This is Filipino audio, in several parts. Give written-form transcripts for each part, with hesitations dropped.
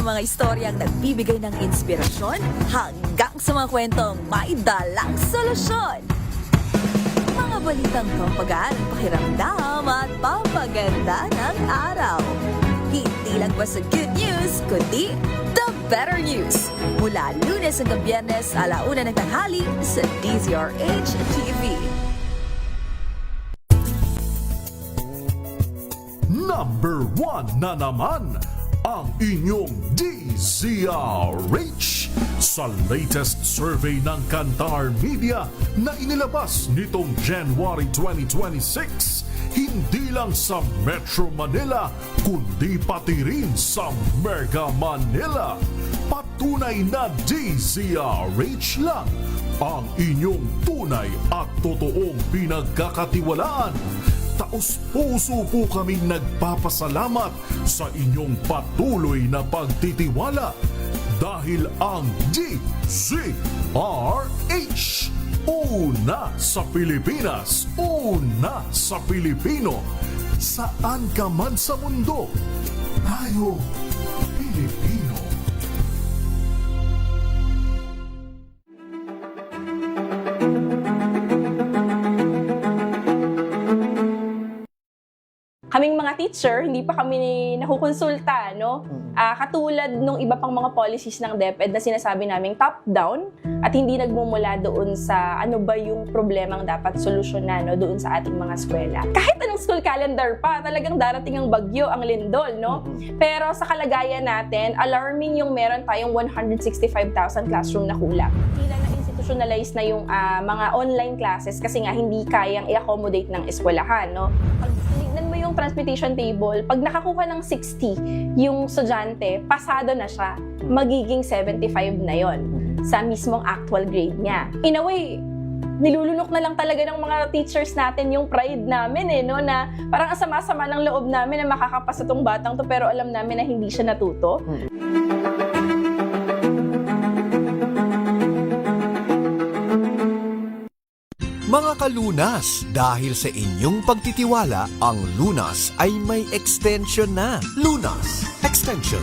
mga istoryang nagbibigay ng inspirasyon hanggang sa mga kwentong may dalang solusyon. Mga balitang pampagaan ang pakiramdam at papaganda ng araw. Hindi lang ba sa good news, kundi the better news. Mula Lunes hanggang Biyernes, 1:00 ng tanghali sa DZRH TV. Number 1 na naman ang inyong DZRH sa latest survey ng Kantar Media na inilabas nitong January 2026. Hindi lang sa Metro Manila, kundi pati rin sa Mega Manila. Patunay na DZRH lang ang inyong tunay at totoong pinagkakatiwalaan. Taos-puso po kaming nagpapasalamat sa inyong patuloy na pagtitiwala dahil ang DZRH, una sa Pilipinas, una sa Pilipino. Saan ka man sa mundo, tayo Pilipino. Kaming mga teacher, hindi pa kami nakukonsulta, no? Katulad nung iba pang mga policies ng DepEd na sinasabi naming top-down at hindi nagmumula doon sa ano ba yung problemang dapat solusyonan, no, doon sa ating mga eskwela. Kahit anong school calendar pa, talagang darating ang bagyo, ang lindol, no? Pero sa kalagayan natin, alarming yung meron tayong 165,000 classroom na kulang. Tila na institutionalize na yung mga online classes kasi nga hindi kayang i-accommodate ng eskwelahan, no? Pag tinignan mo yung transmutation table, pag nakakuha ng 60 yung estudyante, pasado na siya. Magiging 75 na yon sa mismong actual grade niya. In a way, nilulunok na lang talaga ng mga teachers natin yung pride namin no, na parang asama-sama ng loob namin na makakapasa tong batang to pero alam namin na hindi siya natuto. Mga kalunas, dahil sa inyong pagtitiwala, ang Lunas ay may extension na. Lunas Extension.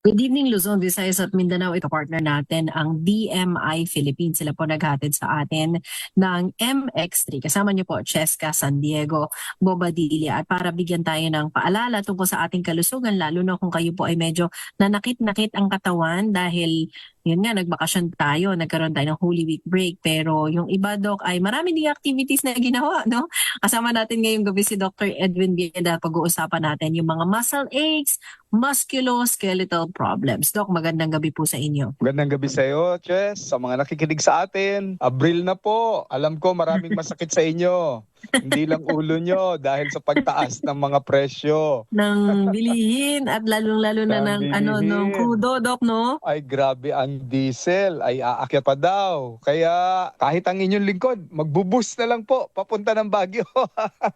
Good evening, Luzon, Visayas at Mindanao. Ito partner natin ang DMI Philippines. Sila po naghatid sa atin ng MX3. Kasama niyo po Cheska San Diego, Bobadilla. At para bigyan tayo ng paalala tungkol sa ating kalusugan, lalo na kung kayo po ay medyo nanakit-nakit ang katawan dahil yun nga, nagbakasyon tayo, nagkaroon tayo ng Holy Week break. Pero yung iba, Doc, ay marami ding activities na ginawa, no? Kasama natin ngayong gabi si Dr. Edwin Bieda. Pag-uusapan natin yung mga muscle aches, musculoskeletal problems. Doc, magandang gabi po sa inyo. Magandang gabi sa iyo, Chess. Sa mga nakikinig sa atin, Abril na po. Alam ko maraming masakit sa inyo. Hindi lang ulo nyo dahil sa pagtaas ng mga presyo. Ng bilihin at lalong-lalo na ng ng crudo, Doc, no? Ay grabe, ang diesel ay aakyat pa daw. Kaya kahit ang inyong lingkod, magbuboost na lang po papunta ng Baguio.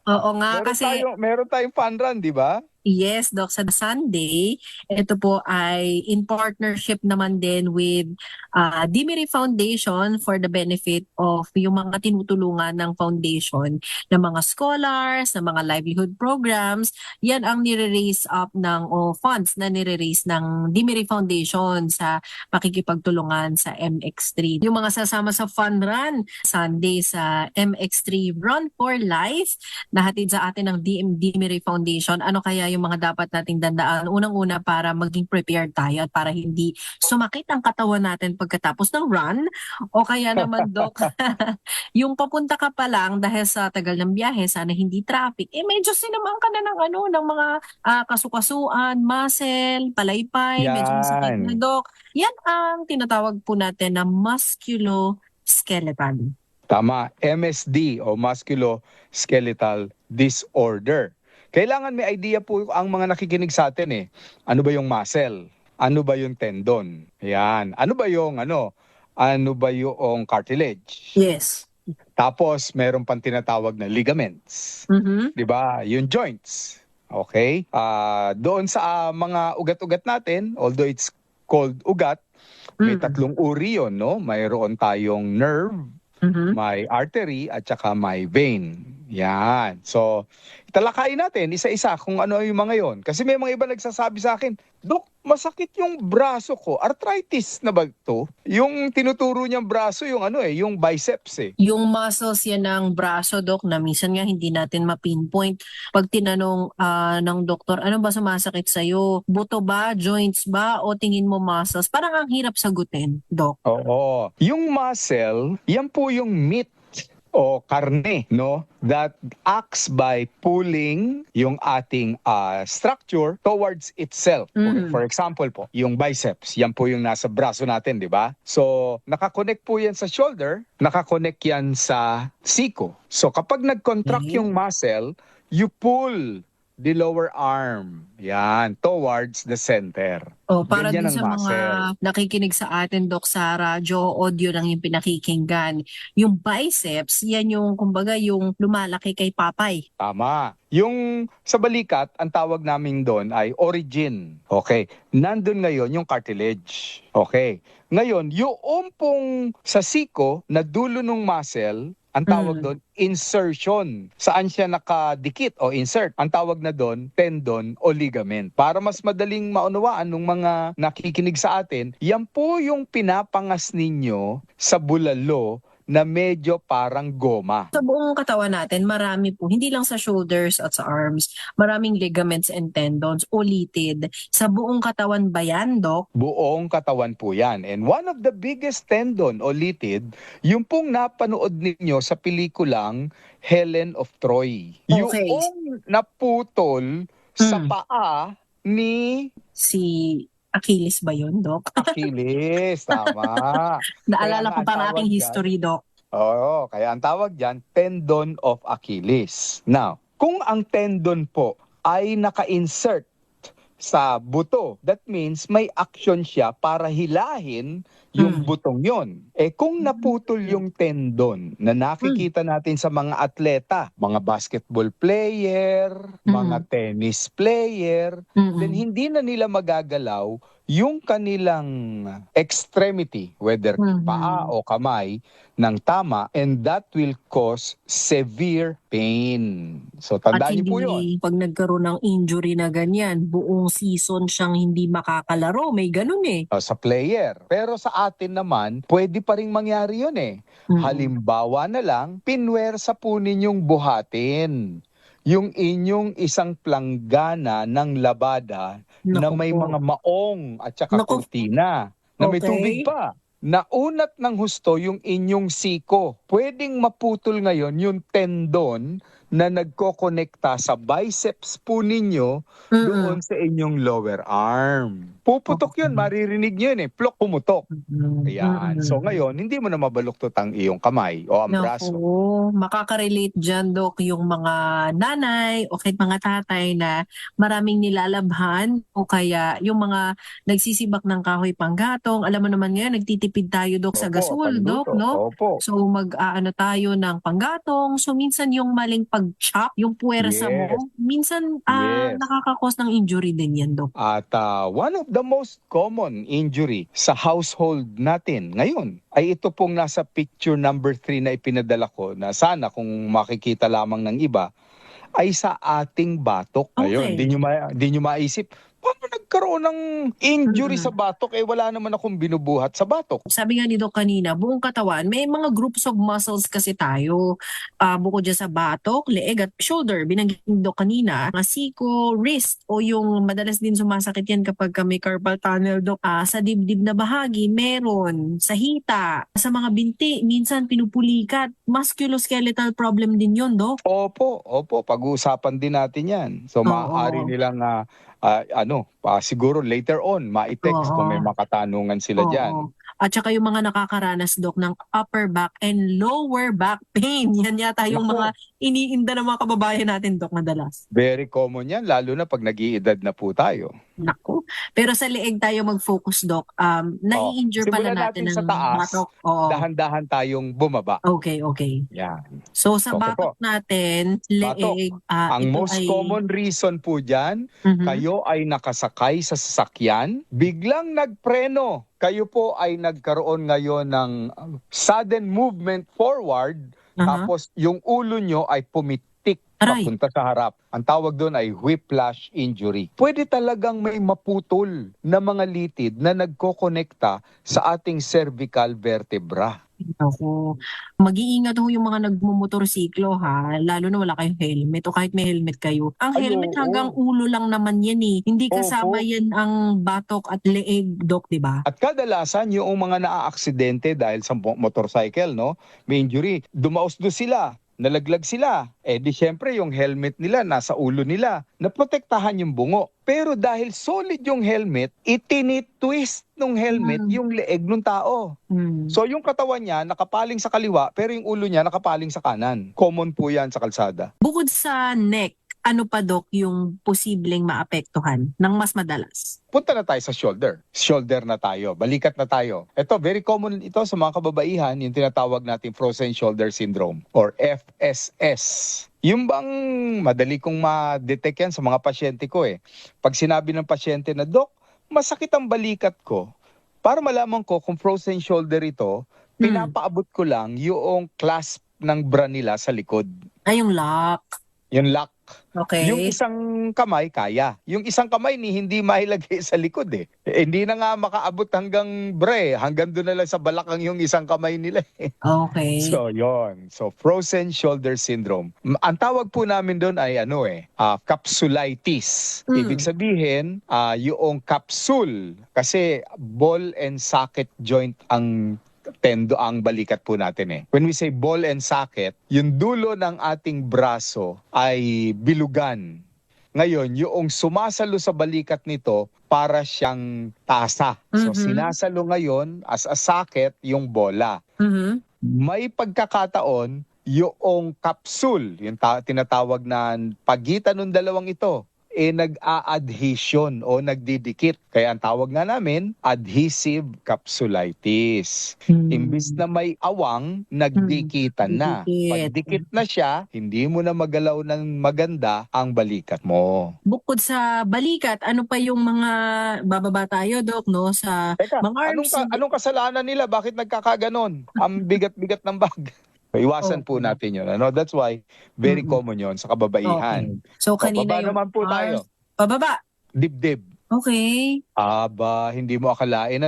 Oo nga, kasi meron tayong fun run, di ba? yes, Doc, sa Sunday, ito po ay in partnership naman din with Dimiri Foundation for the benefit of yung mga tinutulungan ng foundation ng mga scholars, ng mga livelihood programs. Yan ang nire-raise up ng funds na nire-raise ng Dimiri Foundation sa pakikipagtulungan sa MX3. Yung mga sasama sa fun run Sunday sa MX3 Run for Life na hatid sa atin ng Dimiri Foundation. Ano kaya yung mga dapat nating dandaan? Unang-una, para maging prepared tayo at para hindi sumakit ang katawan natin pagkatapos ng run, o kaya naman, Doc, yung papunta ka pa lang dahil sa tagal ng biyahe, sana hindi traffic, medyo sinamang ka na ng mga kasukasuan, muscle, palaypay, medyo masakit na, Doc. Yan ang tinatawag po natin na musculoskeletal. Tama, MSD o musculoskeletal disorder. Kailangan may idea po ang mga nakikinig sa atin eh. Ano ba yung muscle? Ano ba yung tendon? Yan. Ano ba yung cartilage? Yes. Tapos meron pang tinatawag na ligaments. 'Di ba? Yung joints. Okay? Doon sa mga ugat-ugat natin, although it's called ugat, may tatlong uri 'yon, no? Mayroon tayong nerve, Mhm. may artery at saka may vein. Yan. So, talakayin natin isa-isa kung ano yung mga yon. Kasi may mga iba nagsasabi sa akin, Dok, masakit yung braso ko. Arthritis na ba to? Yung tinuturo niyang braso, yung yung biceps eh. Yung muscles yan ng braso, Dok, na minsan nga hindi natin ma-pinpoint. Pag tinanong ng doktor, ano ba sumasakit sa'yo? Buto ba? Joints ba? O tingin mo muscles? Parang ang hirap sagutin, Dok. Oo. Yung muscle, yan po yung meat o karne, no? That acts by pulling yung ating structure towards itself. Okay, Mm. for example po, yung biceps, yan po yung nasa braso natin, di ba? So, nakakonect po yan sa shoulder, nakakonect yan sa siko. So, kapag nag-contract Okay. yung muscle, you pull the lower arm, yan, towards the center. O, para Ganyan din ang sa mga muscle. nakikinig sa atin, Dok, sa radyo, audio lang yung pinakikinggan. Yung biceps, yan yung, kumbaga, yung lumalaki kay Papay. Tama. Yung sa balikat, ang tawag namin doon ay origin. Okay. Nandun ngayon yung cartilage. Okay. Ngayon, yung pong sa siko na dulo ng muscle, ang tawag doon, insertion. Saan siya nakadikit o insert? Ang tawag na doon, tendon o ligament. Para mas madaling maunawaan ng mga nakikinig sa atin, yan po yung pinapangas ninyo sa bulalo na medyo parang goma. Sa buong katawan natin, marami po, hindi lang sa shoulders at sa arms, maraming ligaments and tendons, ulited. Sa buong katawan ba yan, Dok? Buong katawan po yan. And one of the biggest tendon o litid, yung pong napanood ninyo sa pelikulang Helen of Troy. Okay. Yung naputol sa Mm. paa ni Si Achilles ba yun, Dok? Achilles. Tama. Naalala Kaya ko nga pa ang ang aking tawag history, Dok. Oo, kaya ang tawag dyan, tendon of Achilles. Now, kung ang tendon po ay naka-insert sa buto, that means may action siya para hilahin yung butong yon. Kung naputol yung tendon na nakikita natin sa mga atleta, mga basketball player, mga tennis player, then hindi na nila magagalaw yung kanilang extremity, whether paa o kamay, ng tama, and that will cause severe pain. So, At tandaan niyo po yun. hindi, pag nagkaroon ng injury na ganyan, buong season siyang hindi makakalaro. May ganun eh. Sa player. Pero sa atin naman, pwede pa rin mangyari yun eh. Halimbawa na lang, pinwersa po ninyong buhatin yung inyong isang planggana ng labada na Naku may po. mga maong at saka Naku. kurtina na may Okay. tubig pa. Naunat ng husto yung inyong siko. Pwedeng maputol ngayon yung tendon na nagkokonekta sa biceps po ninyo doon sa inyong lower arm. Puputok yun, maririnig nyo yun eh. Plok, pumutok. Ayan. So ngayon, hindi mo na mabaluktot ang iyong kamay o ang braso. Naku, makaka-relate dyan, Dok, yung mga nanay o kahit mga tatay na maraming nilalabhan o kaya yung mga nagsisibak ng kahoy panggatong. Alam mo naman ngayon, nagtitipid tayo, Dok, sa Opo, gasol, panluto. Dok, no? Opo. So mag-aano tayo ng panggatong. So minsan yung maling pag-chop, yung puwersa Yes. mo, minsan Yes. nakakakos ng injury din yan, Dok. At one of the most common injury sa household natin ngayon ay ito pong nasa picture number 3 na ipinadala ko na sana kung makikita lamang ng iba ay sa ating batok. Ayun, Okay. hindi nyo maisip, paano nagkaroon ng injury sa batok? Wala naman akong binubuhat sa batok. Sabi nga ni Doc kanina, buong katawan, may mga groups of muscles kasi tayo. Bukod dyan sa batok, leeg at shoulder. Binanggit ni Doc kanina, mga siko, wrist, o yung madalas din sumasakit yan kapag may carpal tunnel, Doc. Sa dibdib na bahagi, meron. Sa hita, sa mga binti, minsan pinupulikat. Musculoskeletal problem din yun, Doc. Opo, pag-uusapan din natin yan. So, Oo. maaari nilang siguro later on, ma-text Oo. kung may makatanungan sila Oo. dyan. At saka yung mga nakakaranas, Doc, ng upper back and lower back pain. Yan yata yung Naku. mga iniinda ng mga kababayan natin, Dok, madalas. Very common yan, lalo na pag nag-iedad na po tayo. Naku. Pero sa leeg tayo mag-focus, Doc. Nai-injure pala Simulan natin natin ng sa taas, batok. Oo. dahan-dahan tayong bumaba. Okay, okay. Yan. So sa Okay batok po. natin, Batok. leeg, Ang ito most ay... common reason po dyan, Mhm. kayo ay nakasakay sa sasakyan, biglang nagpreno. Kayo po ay nagkaroon ngayon ng sudden movement forward, Aha. tapos yung ulo nyo ay pumitik Aray. papunta sa harap. Ang tawag doon ay whiplash injury. Pwede talagang may maputol na mga litid na nagkokonekta sa ating cervical vertebra. Ako, mag-iingat ho yung mga nagmumotorsiklo ha, lalo na wala kayong helmet o kahit may helmet kayo. Ang Ay, helmet oo. hanggang ulo lang naman yan eh. Hindi kasama Opo. yan ang batok at leeg, Doc, di ba? At kadalasan yung mga naaaksidente dahil sa motorcycle, no, may injury, dumausdo sila, nalaglag sila. Eh di syempre yung helmet nila nasa ulo nila, naprotektahan yung bungo. Pero dahil solid yung helmet, itinitwist ng helmet yung leeg ng tao. Hmm. So yung katawan niya nakapaling sa kaliwa, pero yung ulo niya nakapaling sa kanan. Common po yan sa kalsada. Bukod sa neck, ano pa, Doc, yung posibleng maapektuhan ng mas madalas? Punta na tayo sa shoulder. Shoulder na tayo. Balikat na tayo. Ito, very common ito sa mga kababaihan, yung tinatawag nating frozen shoulder syndrome or FSS. Yung bang madali kong ma-detect yan sa mga pasyente ko eh. Pag sinabi ng pasyente na, Dok, masakit ang balikat ko, para malaman ko kung frozen shoulder ito, pinapaabot ko lang yung clasp ng bra nila sa likod. Ay, yung lock. Yung lock. Okay. Yung isang kamay, kaya. Yung isang kamay ni hindi mailagay sa likod eh. Hindi na nga makaabot hanggang bre. Hanggang doon na lang sa balakang yung isang kamay nila eh. Okay. So, yon. So, frozen shoulder syndrome. Ang tawag po namin doon ay capsulitis. Ibig sabihin, yung capsule. Kasi ball and socket joint ang ang balikat po natin eh. When we say ball and socket, yung dulo ng ating braso ay bilugan. Ngayon, yung sumasalo sa balikat nito para siyang tasa. So sinasalo ngayon as a socket yung bola. Mhm. May pagkakataon yung capsule, yung tinatawag na pagitan ng dalawang ito, nag-a-adhesion o nagdidikit. Kaya ang tawag nga namin, adhesive capsulitis. Imbis na may awang, nagdikitan na. Dikit. Pag dikit na siya, hindi mo na magalaw ng maganda ang balikat mo. Bukod sa balikat, ano pa yung mga bababa tayo, Doc, no? Sa Teka, mga arms. anong kasalanan nila? Bakit nagkakaganon? Ang bigat-bigat ng bag. Iwasan po natin yun. That's why, very common yun sa kababaihan. Okay. So kanina Baba yung naman po tayo. arms. Pababa. Dibdib. Okay. Aba, hindi mo akalain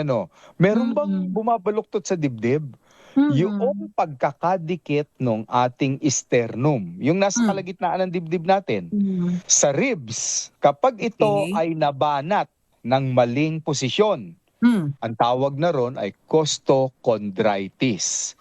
Meron bang bumabaluktot sa dibdib? Yung pagkakadikit ng ating sternum, yung nasa kalagitnaan ng dibdib natin, sa ribs, kapag ito ay nabanat ng maling posisyon, ang tawag na ron ay costochondritis.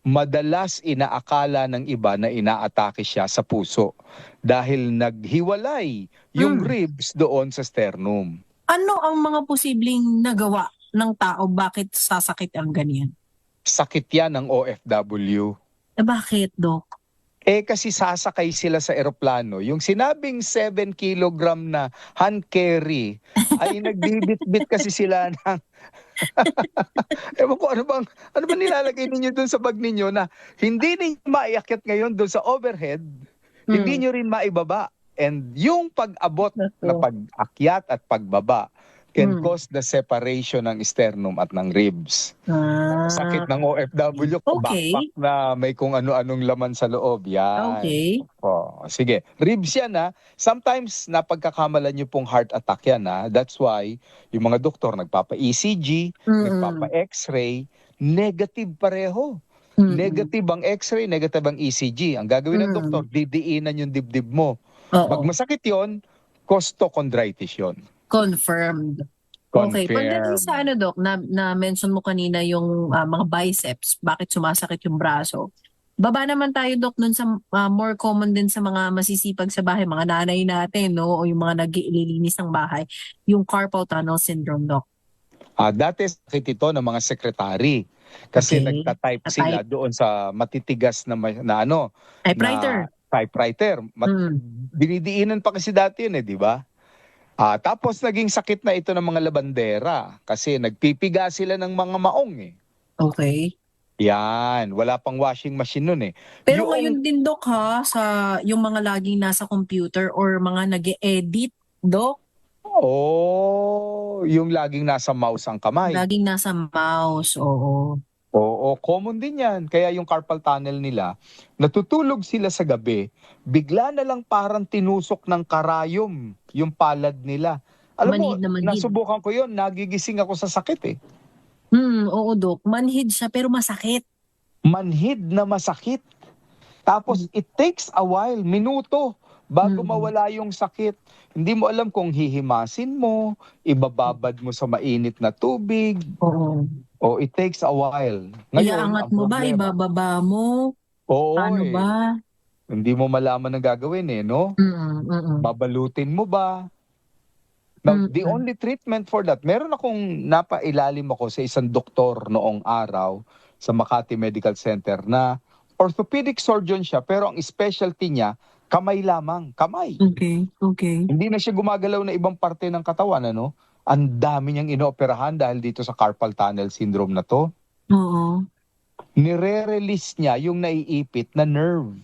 Madalas inaakala ng iba na inaatake siya sa puso dahil naghiwalay yung ribs doon sa sternum. Ano ang mga posibleng nagawa ng tao? Bakit sasakit ang ganyan? Sakit yan ng OFW. Bakit, Doc? Kasi sasakay sila sa eroplano. Yung sinabing 7 kilogram na hand carry ay nagbibit-bit kasi sila ng ewan ko ano bang nilalagay ninyo doon sa bag ninyo na hindi ninyo maiakyat ngayon doon sa overhead, hindi nyo rin maibaba. And yung pag-abot na pag-akyat at pagbaba can cause the separation ng sternum at ng ribs. Sakit ng OFW, backpack na may kung ano-anong laman sa loob. Yan. Okay. Sige, ribs yan Sometimes napagkakamalan nyo pong heart attack yan That's why yung mga doktor nagpapa-ECG, nagpapa-X-ray, negative pareho. Negative ang X-ray, negative ang ECG. Ang gagawin ng doktor, didiinan yung dibdib mo. Pag masakit yon, costochondritis yon. Confirmed. Okay, pagdating sa Doc, na-mention mo kanina yung mga biceps, bakit sumasakit yung braso. Baba naman tayo, Doc, nun sa more common din sa mga masisipag sa bahay, mga nanay natin, no? O yung mga nag-iilinis ng bahay, yung carpal tunnel syndrome, Doc. Dati sakit ito ng mga sekretary. Kasi nagtatype sila doon sa matitigas na Typewriter. typewriter. Binidiinan pa kasi dati yun di ba? Tapos naging sakit na ito ng mga labandera kasi nagpipiga sila ng mga maong Okay. Yan, wala pang washing machine nun Pero Yung- ngayon din, Dok, ha, sa yung mga laging nasa computer or mga nag-e-edit, Dok, yung laging nasa mouse ang kamay. laging nasa mouse, oo. Oo, common din yan. Kaya yung carpal tunnel nila, natutulog sila sa gabi, bigla na lang parang tinusok ng karayom yung palad nila. Alam Manhid na mo, manhid. nasubukan ko yun, nagigising ako sa sakit Oo, Dok. Manhid siya pero masakit. Manhid na masakit. Tapos it takes a while, minuto, bago mawala yung sakit. Hindi mo alam kung hihimasin mo, ibababad mo sa mainit na tubig, Oo. o it takes a while. Ngayon, Iaangat ang mo ba? problema- Ibababa mo? Oo, Paano ba? Hindi mo malaman ang gagawin no? Babalutin mo ba? Now, the only treatment for that, meron akong napailalim ako sa isang doktor noong araw sa Makati Medical Center na orthopedic surgeon siya pero ang specialty niya, kamay lamang, kamay. Okay. Hindi na siya gumagalaw na ibang parte ng katawan, Ang dami niyang inooperahan dahil dito sa carpal tunnel syndrome na to. Oo. Nire-release niya yung naiipit na nerve.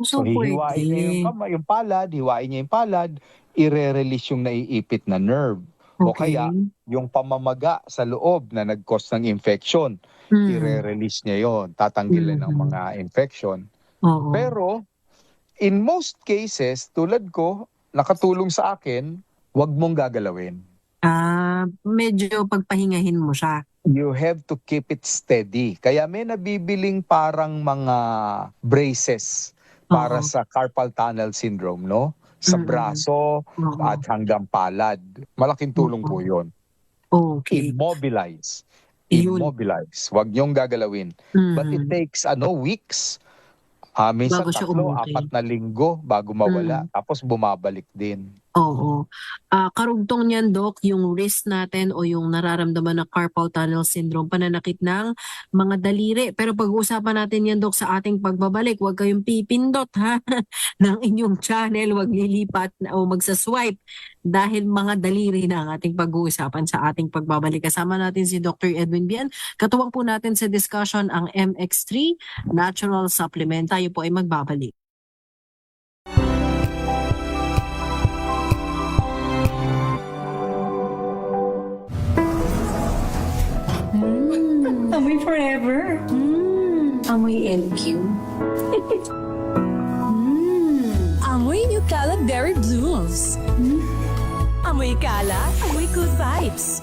So, hihiwain niya yung pwede. kamay, yung palad, hiwain niya yung palad, ire-release yung naiipit na nerve. O Okay. kaya, yung pamamaga sa loob na nag-cause ng infection, ire-release niya yon, tatanggilan ng mga infection. Oo. Pero, in most cases, tulad ko, nakatulong sa akin, wag mong gagalawin. Medyo pagpahingahin mo siya. You have to keep it steady. Kaya may nabibiling parang mga braces para Oo. sa carpal tunnel syndrome, no? Sa braso Oo. at hanggang palad. Malaking tulong po yun. Okay. Immobilize. Yun. Immobilize. Huwag niyong gagalawin. But it takes weeks. Minsan Bago siya 3, umuwi. 4 na linggo bago mawala. Tapos bumabalik din. Oo. Karugtong niyan, Dok, yung wrist natin o yung nararamdaman na carpal tunnel syndrome, pananakit ng mga daliri. Pero pag-uusapan natin yan, Dok, sa ating pagbabalik. Huwag kayong pipindot, ha? ng inyong channel. Huwag lilipat o magsaswipe dahil mga daliri na ang ating pag-uusapan sa ating pagbabalik. Kasama natin si Dr. Edwin Bian. Katuwang po natin sa discussion ang MX3 Natural Supplement. Tayo po ay magbabalik. Amoy forever. Amoy LQ. Amoy New Caleb Berry Blooms. Amoy kala, amoy good vibes.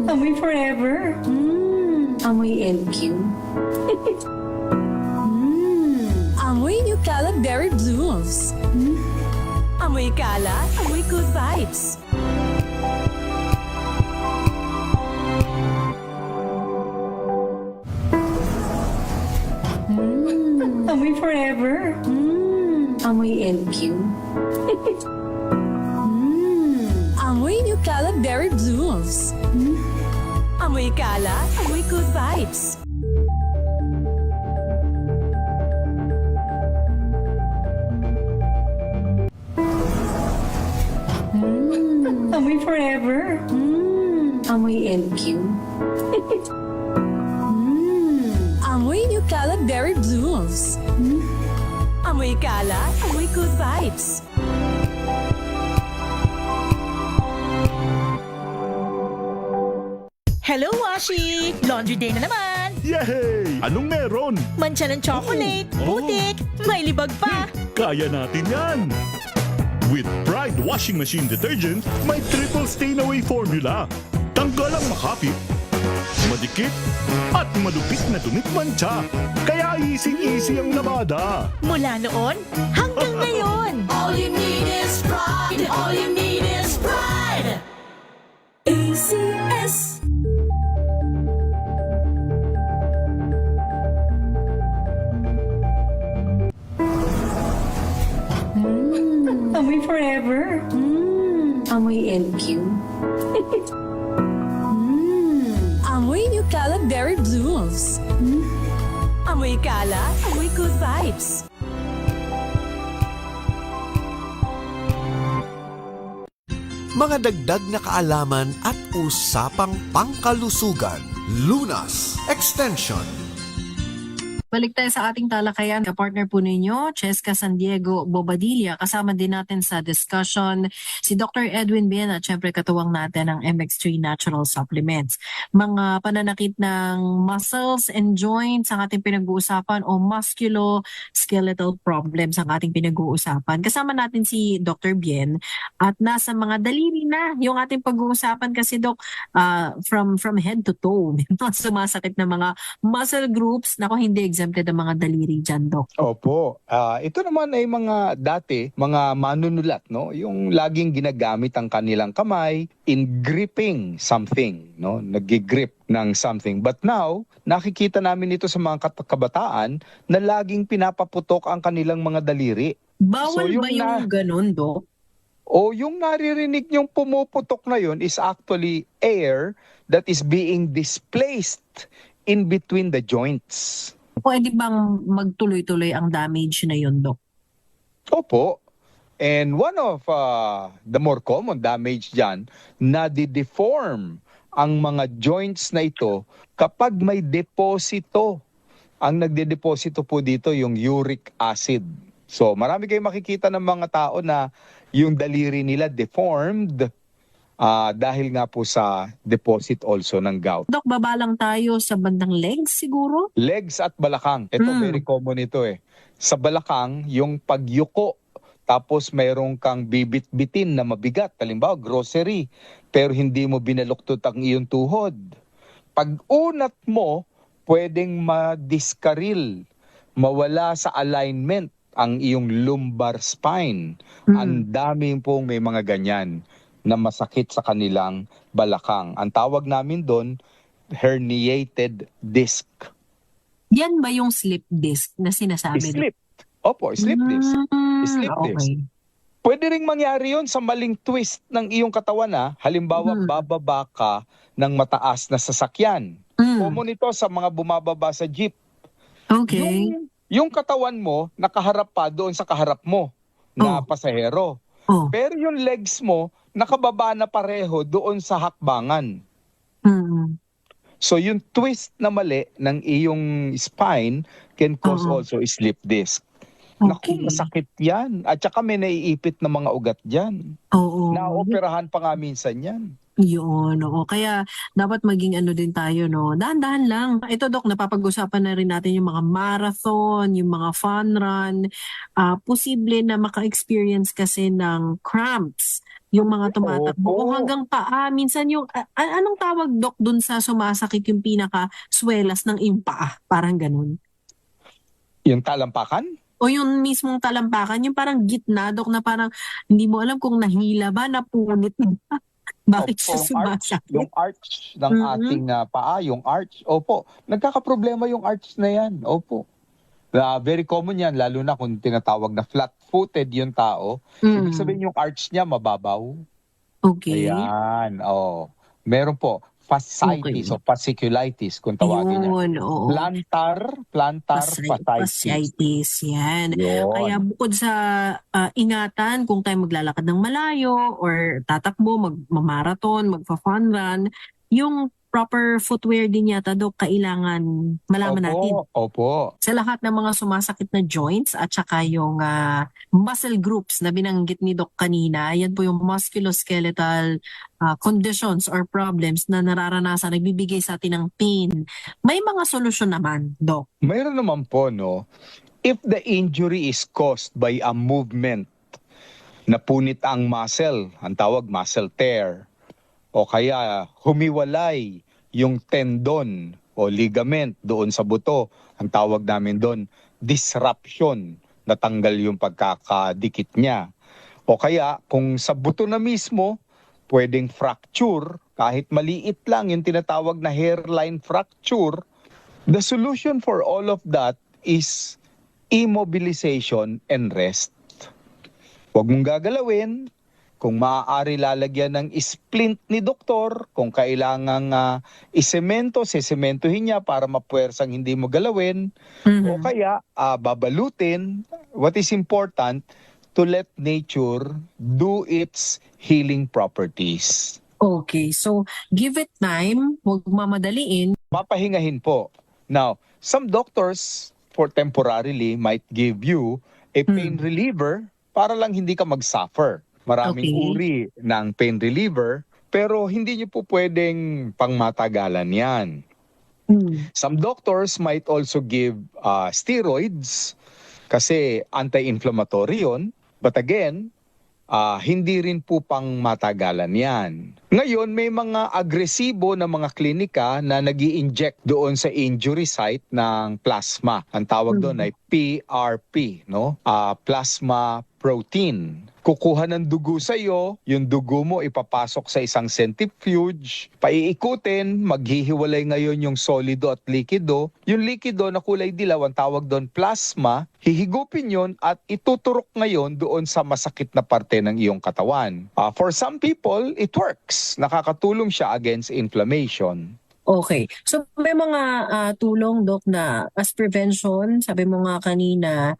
Amoy forever. Amoy LQ. Amoy New Caleb Berry Blooms. Amoy kala, amoy good vibes. Amoy forever. Amoy LQ. Amoy New Caleb Berry Blooms. Amoy kala, amoy good vibes. Amoy forever. Amoy LQ. Amoy New Caleb Berry Blooms. Amoy kala, amoy good vibes. Hello, Washi! Laundry day na naman! Yay! Anong meron? Mancha ng chocolate, Oh. putik, may libag pa! Kaya natin yan! With Pride Washing Machine Detergent, may triple stain-away formula. Tanggal ang makapit, madikit, at malupit na dumit mancha. Kaya easy-easy ang labada. Mula noon hanggang ngayon! All you need is pride. All you need is pride. ACS. Amoy forever. Amoy LQ. Amoy Nucala Berry Blooms. Amoy Kala, amoy good vibes. Mga dagdag na kaalaman at usapang pangkalusugan. Lunas Extension. Balik tayo sa ating talakayan. Partner po ninyo, Cheska San Diego Bobadilla. Kasama din natin sa discussion si Dr. Edwin Bien at syempre katuwang natin ang MX3 Natural Supplements. Mga pananakit ng muscles and joints ang ating pinag-uusapan o musculoskeletal problems ang ating pinag-uusapan. Kasama natin si Dr. Bien at nasa mga daliri na yung ating pag-uusapan kasi Doc, from head to toe. Sumasakit na mga muscle groups. Nako, hindi exempted ang mga daliri dyan, Doc. Opo. Ito naman ay mga mga manunulat, no? Yung laging ginagamit ang kanilang kamay in gripping something, no? Nag-grip ng something. But now, nakikita namin ito sa mga kabataan na laging pinapaputok ang kanilang mga daliri. Bawal So, ba yung ganun, Doc? O yung naririnig niyong pumuputok na yun is actually air that is being displaced in between the joints. Pwede bang magtuloy-tuloy ang damage na yun, Doc? Opo. And one of the more common damage dyan, na di-deform ang mga joints na ito kapag may deposito. Ang nagde-deposito po dito yung uric acid. So marami kayong makikita ng mga tao na yung daliri nila deformed dahil nga po sa deposit also ng gout. Doc, baba lang tayo sa bandang legs siguro? Legs at balakang. Ito very common ito eh. Sa balakang, yung pagyuko, tapos mayroong kang bibit-bitin na mabigat. Halimbawa, grocery, pero hindi mo binaluktot ang iyong tuhod. Pag unat mo, pwedeng madiskaril, mawala sa alignment ang iyong lumbar spine. Ang daming pong may mga ganyan na masakit sa kanilang balakang. Ang tawag namin doon, herniated disc. Yan ba yung slip disc na sinasabi? Slip. Opo, slip disc. Slip disc. Okay. Pwede ring mangyari yon sa maling twist ng iyong katawan na. Halimbawa, bababa ka ng mataas na sasakyan. Common ito sa mga bumababa sa jeep. Okay. Yung katawan mo, nakaharap pa doon sa kaharap mo na pasahero. Oh. Pero yung legs mo, nakababa na pareho doon sa hakbangan. So yung twist na mali ng iyong spine can cause also slip disc. Okay. Naku, masakit yan. At saka may naiipit na mga ugat dyan. Oo. Naoperahan pa nga minsan yan. Yun, oo. Kaya dapat maging ano din tayo, no? Dahan-dahan lang. Ito, Doc, napapag-usapan na rin natin yung mga marathon, yung mga fun run. Posible na maka-experience kasi ng cramps yung mga tumatakbo. Opo. O hanggang paa. Minsan yung, anong tawag, Doc, dun sa sumasakit yung pinaka-swelas ng iyong paa? Parang ganun. Yung talampakan? O yung mismong talampakan, yung parang gitna, Doc, na parang hindi mo alam kung nahila ba, napunit ba. Bakit siya sumasakit? Yung arch ng ating paa, yung arch. Opo, nagkakaproblema yung arch na yan. Opo. Very common yan, lalo na kung tinatawag na flat-footed yung tao. Ibig sabihin yung arch niya mababaw. Okay. Ayan, meron po, fasciitis o fasciculitis kung tawagin niya. Yun, oo. Plantar fasciitis. Fasciitis, yan. Yun. Kaya bukod sa ingatan, kung tayo maglalakad ng malayo or tatakbo, magmamarathon, magfa-fun run, yung proper footwear din yata, Dok, kailangan malaman natin. Opo. Sa lahat ng mga sumasakit na joints at saka yung muscle groups na binanggit ni Doc kanina, yan po yung musculoskeletal conditions or problems na nararanasan, nagbibigay sa atin ng pain. May mga solusyon naman, Doc. Mayroon naman po, no? If the injury is caused by a movement, napunit ang muscle, ang tawag muscle tear, o kaya humiwalay yung tendon o ligament doon sa buto, ang tawag namin doon, disruption, natanggal yung pagkakadikit niya. O kaya kung sa buto na mismo, pwedeng fracture, kahit maliit lang yung tinatawag na hairline fracture. The solution for all of that is immobilization and rest. Huwag mong gagalawin, kung maaari lalagyan ng splint ni doktor, kung kailangang isemento, sesementohin niya para mapuwersang hindi mo galawin, o kaya babalutin. What is important, to let nature do its healing properties. Okay, so give it time, huwag mamadaliin. Papahingahin po. Now, some doctors for temporarily might give you a pain reliever para lang hindi ka mag-suffer. Maraming Okay. uri ng pain reliever, pero hindi niyo po pwedeng pangmatagalan yan. Some doctors might also give steroids kasi anti-inflammatory yun. But again, hindi rin po pang matagalan yan. Ngayon, may mga agresibo na mga klinika na nag-i-inject doon sa injury site ng plasma. Ang tawag doon ay PRP, no? Plasma protein. Kukuha ng dugo sa iyo, yung dugo mo ipapasok sa isang centrifuge, paiikutin, maghihiwalay ngayon yung solido at likido. Yung likido na kulay dilaw, ang tawag doon plasma, hihigupin yon at ituturok ngayon doon sa masakit na parte ng iyong katawan. For some people, it works. Nakakatulong siya against inflammation. Okay. So may mga tulong, Doc, na as prevention, sabi mo nga kanina,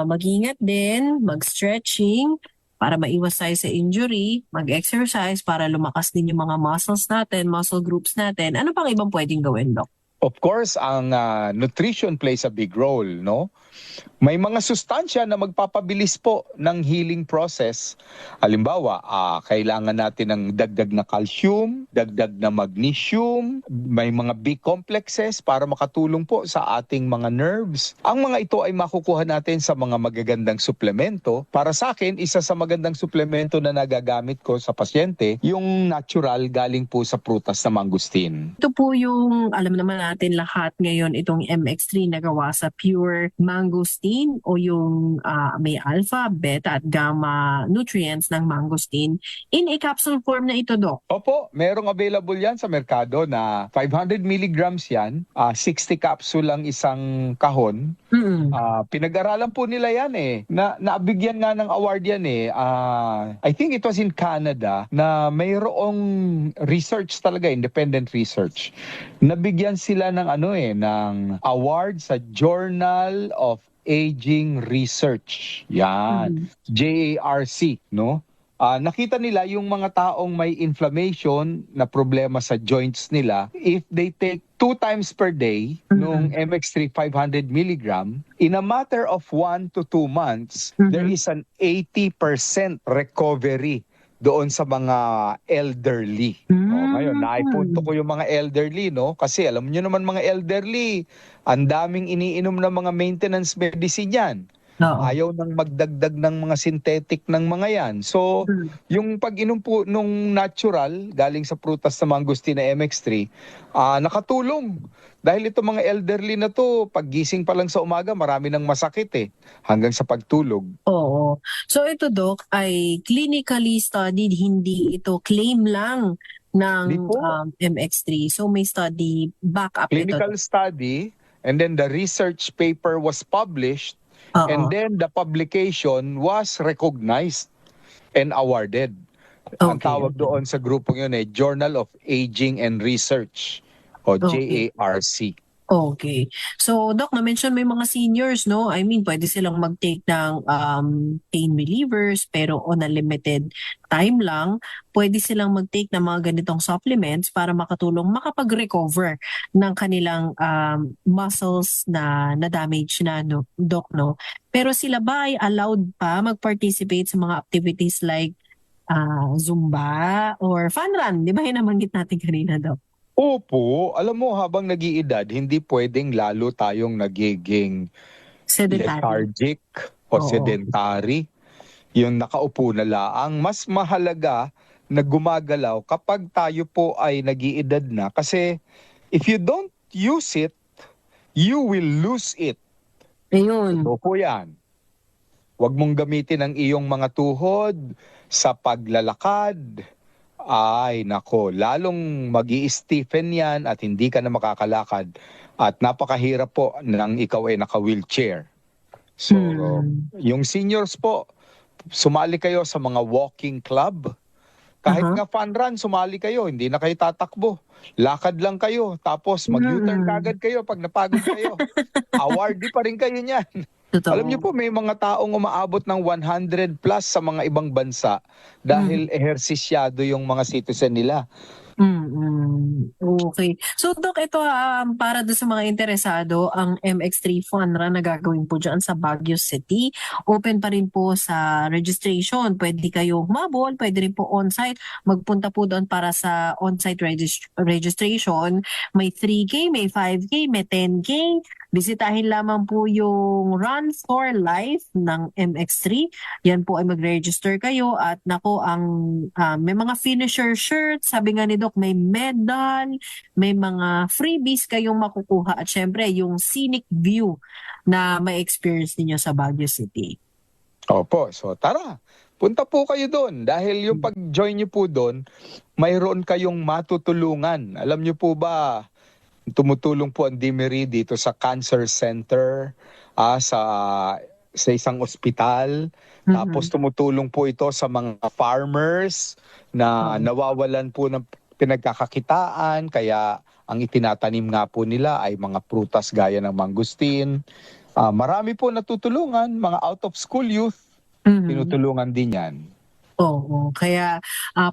mag-ingat din, mag-stretching para maiwas tayo sa injury, mag-exercise para lumakas din yung mga muscles natin, muscle groups natin. Ano pang ibang pwedeng gawin, Doc? Of course, ang nutrition plays a big role, no? May mga sustansya na magpapabilis po ng healing process. Halimbawa, kailangan natin ng dagdag na calcium, dagdag na magnesium, may mga B complexes para makatulong po sa ating mga nerves. Ang mga ito ay makukuha natin sa mga magagandang suplemento. Para sa akin, isa sa magandang suplemento na nagagamit ko sa pasyente, yung natural galing po sa prutas na mangustin. Ito po yung, alam naman natin lahat ngayon, itong MX3 na gawa sa pure mangosteen o yung may alpha, beta at gamma nutrients ng mangosteen in a capsule form na ito, Doc. Opo, merong available yan sa merkado na 500 milligrams yan, 60 capsule lang isang kahon. Pinag-aralan po nila yan eh. Naabigyan nga ng award yan eh. I think it was in Canada na mayroong research talaga, independent research. Nabigyan sila ng ng award sa Journal of Aging Research. Yan. JARC, no? Nakita nila yung mga taong may inflammation na problema sa joints nila, if they take 2 times per day nung MX3 500 milligram, in a matter of 1 to 2 months, there is an 80% recovery doon sa mga elderly. Ngayon, naipunto ko yung mga elderly, no? Kasi alam niyo naman mga elderly, ang daming iniinom na mga maintenance medicine yan. Ayaw nang magdagdag ng mga synthetic ng mga yan. So, yung pag-inom po nung natural, galing sa prutas na mangustin na MX3, nakatulong. Dahil ito mga elderly na to, paggising pa lang sa umaga, marami nang masakit eh, hanggang sa pagtulog. Oo. So ito, Doc, ay clinically studied, hindi ito claim lang ng Di po. MX3. So may study backup Clinical ito. study, and then the research paper was published, Oo. and then the publication was recognized and awarded. Ang Okay, tawag okay. doon sa grupong yun eh, Journal of Aging and Research o Okay. JARC. Okay. So, Doc, na-mention may mga seniors, no? I mean, pwede silang mag-take ng pain relievers, pero on a limited time lang. Pwede silang mag-take ng mga ganitong supplements para makatulong makapag-recover ng kanilang muscles na na-damage na, no, Doc, no? Pero sila ba ay allowed pa mag-participate sa mga activities like Zumba or fun run? Di ba yun nabanggit natin kanina, Doc? Opo, alam mo habang nag-iedad, hindi pwedeng lalo tayong nagiging Sedentary. lethargic o Oo. sedentary. Yung nakaupo na laang, mas mahalaga na gumagalaw kapag tayo po ay nag-iedad na. Kasi if you don't use it, you will lose it. Ayun. So po yan. Huwag mong gamitin ang iyong mga tuhod sa paglalakad. Ay, nako, lalong mag-i-stiffen yan at hindi ka na makakalakad. At napakahirap po nang ikaw ay naka-wheelchair. So, yung seniors po, sumali kayo sa mga walking club. Kahit nga fun run, sumali kayo. Hindi na kayo tatakbo. Lakad lang kayo. Tapos mag-U-turn kagad kayo pag napagod kayo. Awardee pa rin kayo niyan. Totoo. Alam niyo po, may mga taong umaabot ng 100 plus sa mga ibang bansa dahil ehersisyado yung mga citizen nila. Okay. So, Doc, ito para doon sa mga interesado, ang MX3 Fun Run na gagawin po dyan sa Baguio City. Open pa rin po sa registration. Pwede kayo humabol, pwede rin po on-site. Magpunta po doon para sa on-site registration. May 3K, may 5K, may 10K. Bisitahin lamang po yung Run for Life ng MX3. Yan po ay mag-register kayo at nako may mga finisher shirts, sabi nga ni Doc, may medal, may mga freebies kayong makukuha at syempre yung scenic view na may experience ninyo sa Baguio City. Opo, so tara. Punta po kayo doon dahil yung pag-join niyo po doon, mayroon kayong matutulungan. Alam niyo po ba, tumutulong po ang DMRI dito sa cancer center, sa isang ospital. Tapos tumutulong po ito sa mga farmers na nawawalan po ng pinagkakakitaan. Kaya ang itinatanim nga po nila ay mga prutas gaya ng mangustin. Marami po natutulungan, mga out of school youth, tinutulungan din yan. Oo, kaya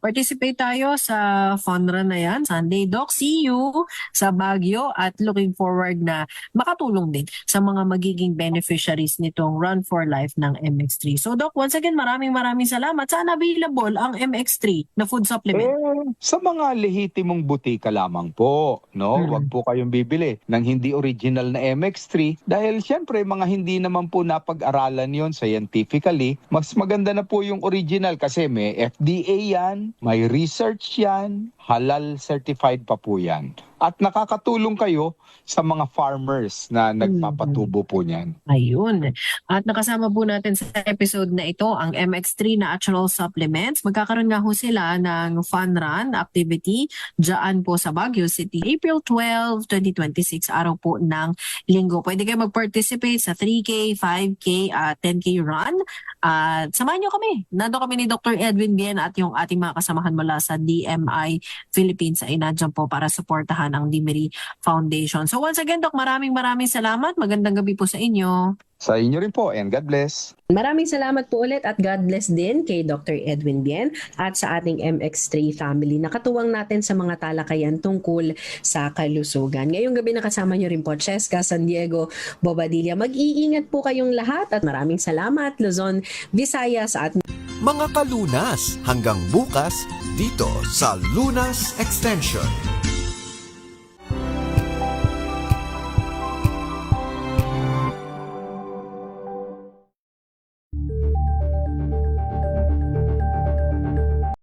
participate tayo sa fun run na yan. Sunday, Doc, see you sa Baguio at looking forward na makatulong din sa mga magiging beneficiaries nitong Run for Life ng MX3. So, Doc, once again, maraming salamat. Saan available ang MX3 na food supplement? Sa mga lehitimong butika lamang po, no? Huwag po kayong bibili ng hindi original na MX3 dahil syempre mga hindi naman po napag-aralan yon scientifically. Mas maganda na po yung original kasi may FDA yan, may research yan, halal certified pa po yan. At nakakatulong kayo sa mga farmers na nagpapatubo po niyan. Ayun. At nakasama po natin sa episode na ito ang MX3 Natural Supplements. Magkakaroon nga ho sila ng fun run activity dyan po sa Baguio City. April 12, 2026, araw po ng linggo. Pwede kayo mag-participate sa 3K, 5K, 10K run. At samahan nyo kami. Nando kami ni Dr. Edwin Bien at yung ating mga kasamahan mula sa DMI Philippines ay nandiyan po para suportahan ang DMRI Foundation. So once again, Doc, maraming salamat. Magandang gabi po sa inyo. Sa inyo rin po, and God bless. Maraming salamat po ulit at God bless din kay Dr. Edwin Bien at sa ating MX3 family. Nakatuwang natin sa mga talakayan tungkol sa kalusugan. Ngayong gabi nakasama nyo rin po Cheska, San Diego, Bobadilla. Mag-iingat po kayong lahat at maraming salamat Luzon, Visayas at Mga kalunas, hanggang bukas dito sa Lunas Extension.